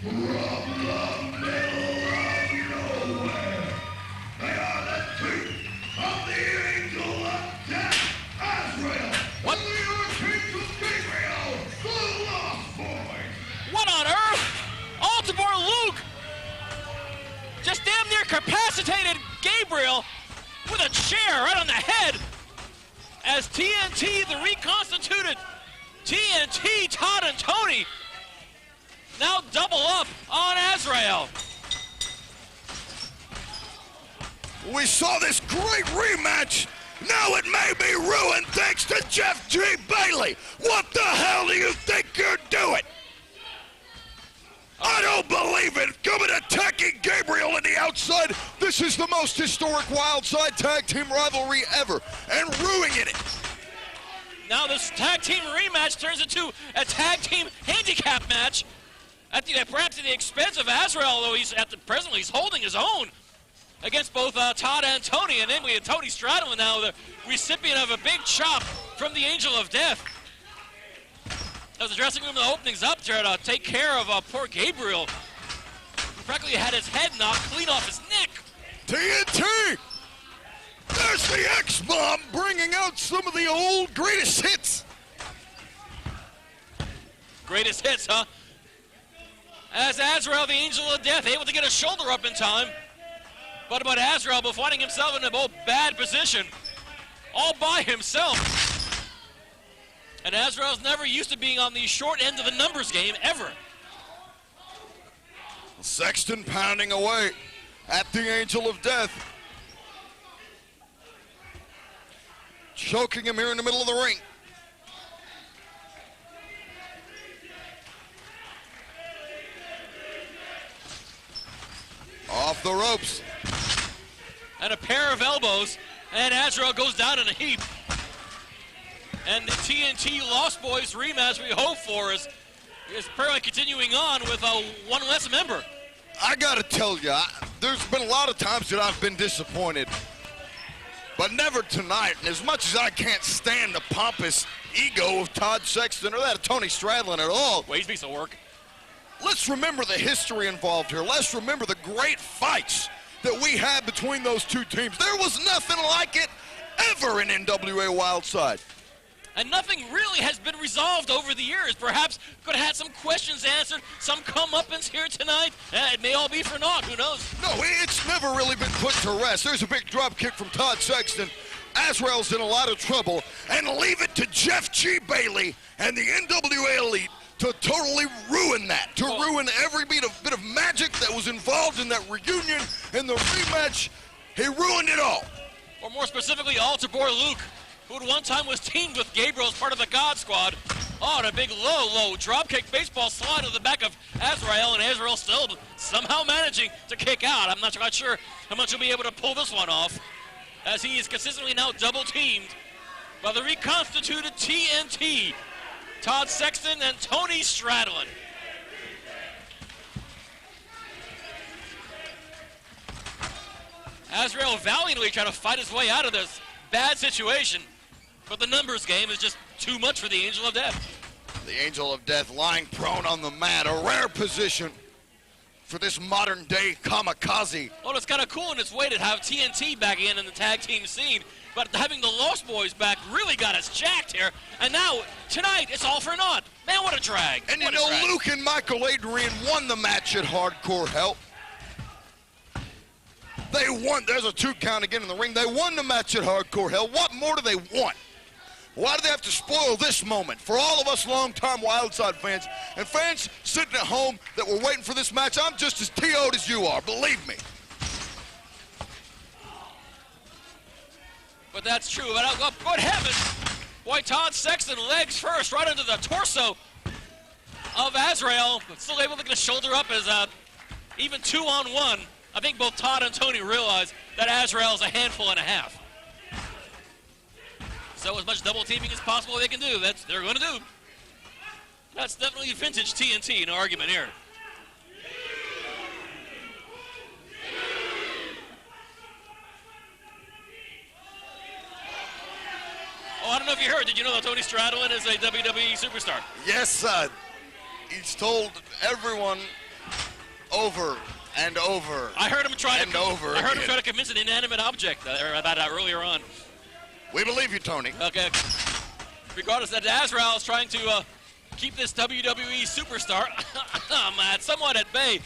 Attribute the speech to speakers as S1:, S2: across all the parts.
S1: From the middle of nowhere, they are the team of the Angel of Death, Azrael.
S2: What?
S1: And the Archangel Gabriel, the Lost Boys.
S2: What on earth? Altamore Luke just damn near capacitated Gabriel with a chair right on the head as TNT, the reconstituted TNT, Todd and Tony, now double up on Azrael.
S1: We saw this great rematch. Now it may be ruined thanks to Jeff G. Bailey. What the hell do you think you're doing? I don't believe it. Coming attacking Gabriel on the outside. This is the most historic Wildside tag team rivalry ever, and ruining it.
S2: Now this tag team rematch turns into a tag team handicap match, perhaps at the expense of Azrael, although presently he's holding his own against both Todd and Tony. And then we have Tony Stradlin now, the recipient of a big chop from the Angel of Death. As the dressing room opened things up there to take care of poor Gabriel, who practically had his head knocked clean off his neck.
S1: TNT! There's the X-Bomb bringing out some of the old greatest hits.
S2: Greatest hits, huh? As Azrael, the Angel of Death, able to get a shoulder up in time. But about Azrael, but finding himself in a both bad position, all by himself. And Azrael's never used to being on the short end of the numbers game, ever.
S1: Sexton pounding away at the Angel of Death. Choking him here in the middle of the ring. Off the ropes.
S2: And a pair of elbows, and Azrael goes down in a heap. And the TNT Lost Boys rematch we hope for is apparently continuing on with one less member.
S1: I gotta tell you, there's been a lot of times that I've been disappointed, but never tonight. And as much as I can't stand the pompous ego of Todd Sexton or that of Tony Stradlin at all.
S2: Ways piece of work.
S1: Let's remember the history involved here. Let's remember the great fights that we had between those two teams. There was nothing like it ever in NWA Wildside.
S2: And nothing really has been resolved over the years. Perhaps could have had some questions answered, some comeuppance here tonight. It may all be for naught, who knows?
S1: No, it's never really been put to rest. There's a big drop kick from Todd Sexton. Azrael's in a lot of trouble. And leave it to Jeff G. Bailey and the NWA Elite to totally ruin that, to ruin every bit of magic that was involved in that reunion and the rematch. He ruined it all.
S2: Or more specifically, Altamore Luke, who at one time was teamed with Gabriel as part of the God Squad. Oh, and a big low dropkick baseball slide to the back of Azrael, and Azrael still somehow managing to kick out. I'm not quite sure how much he'll be able to pull this one off, as he is consistently now double-teamed by the reconstituted TNT, Todd Sexton and Tony Stradlin. Azrael valiantly trying to fight his way out of this bad situation. But the numbers game is just too much for the Angel of Death.
S1: The Angel of Death lying prone on the mat, a rare position for this modern day kamikaze.
S2: Well, it's kind of cool in its way to have TNT back in the tag team scene, but having the Lost Boys back really got us jacked here. And now, tonight, it's all for naught. Man, what a drag.
S1: And you know, Luke and Michael Adrian won the match at Hardcore Hell. They won. There's a 2 count again in the ring. They won the match at Hardcore Hell. What more do they want? Why do they have to spoil this moment for all of us longtime Wildside fans and fans sitting at home that were waiting for this match? I'm just as TO'd as you are, believe me.
S2: But that's true. But good heavens, boy, Todd Sexton legs first right into the torso of Azrael, but still able to get a shoulder up as even 2-on-1. I think both Todd and Tony realize that Azrael is a handful and a half. So as much double teaming as possible they can do, they're going to do. That's definitely vintage TNT, no argument here. Oh, I don't know if you heard. Did you know that Tony Stradlin is a WWE superstar?
S1: Yes, he's told everyone over and over.
S2: I heard him try
S1: and over.
S2: I heard him
S1: again.
S2: try to convince an inanimate object earlier on.
S1: We believe you, Tony.
S2: Okay. Regardless, that Azrael is trying to keep this WWE superstar somewhat at bay.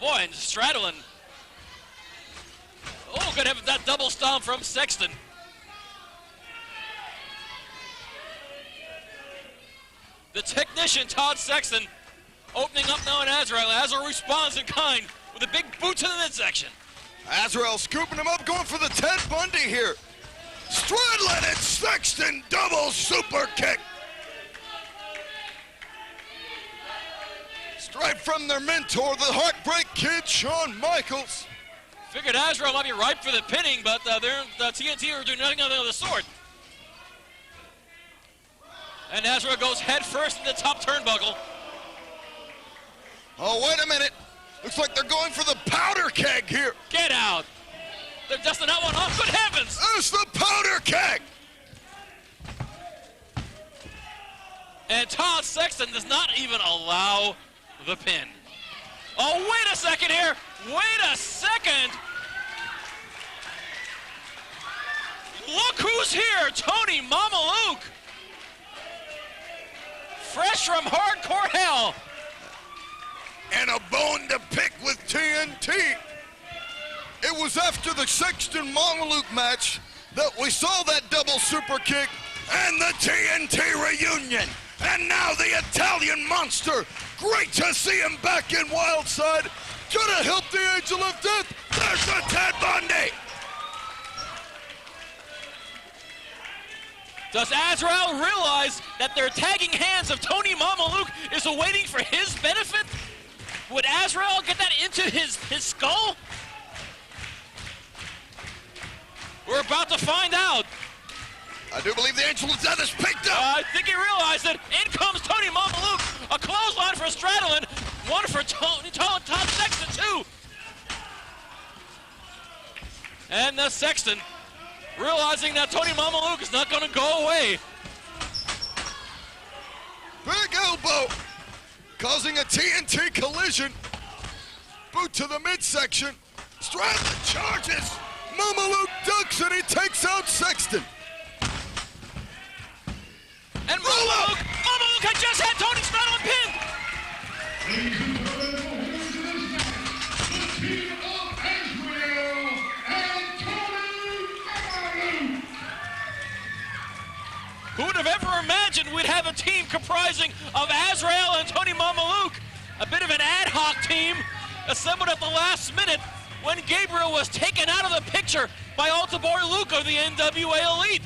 S2: Boy, and Stradlin. Oh, good heavens, that double stomp from Sexton. The technician, Todd Sexton, opening up now in Azrael. Azrael responds in kind with a big boot to the midsection.
S1: Azrael scooping him up, going for the Ted Bundy here. Stradlin and Sexton double super kick. Straight from their mentor, the Heartbreak Kid, Shawn Michaels.
S2: Figured Azrael might be ripe for the pinning, but the TNT are doing nothing of the sort. And Azrael goes head first in the top turnbuckle.
S1: Oh, wait a minute. Looks like they're going for the powder keg here.
S2: Get out. They're dusting that one off. Good heavens.
S1: There's the powder keg.
S2: And Todd Sexton does not even allow the pin. Oh, wait a second here. Wait a second. Look who's here. Tony Mamaluke. Fresh from hardcore hell.
S1: And a bone to pick with TNT. It was after the Sexton Mamaluke match that we saw that double super kick and the TNT reunion. And now the Italian monster. Great to see him back in Wildside. Gonna help the Angel of Death. There's the Ted Bundy.
S2: Does Azrael realize that their tagging hands of Tony Mamaluke is awaiting for his benefit? Would Azrael get that into his skull? We're about to find out.
S1: I do believe the Angel of Death is picked up.
S2: I think he realized it. In comes Tony Mamaluke. A clothesline for Stradlin. One for Todd Sexton, too. And the Sexton, realizing that Tony Mamaluke is not going to go away.
S1: Big elbow, causing a TNT collision. Boot to the midsection. Stradlin charges. Mamaluke ducks and he takes out Sexton.
S2: And Mamaluke had just had Tony Stradlin pinned. Who would have ever imagined we'd have a team comprising of Azrael and Tony Mamaluke? A bit of an ad hoc team assembled at the last minute when Gabriel was taken out of the picture by Alta Boy Luke of the NWA Elite.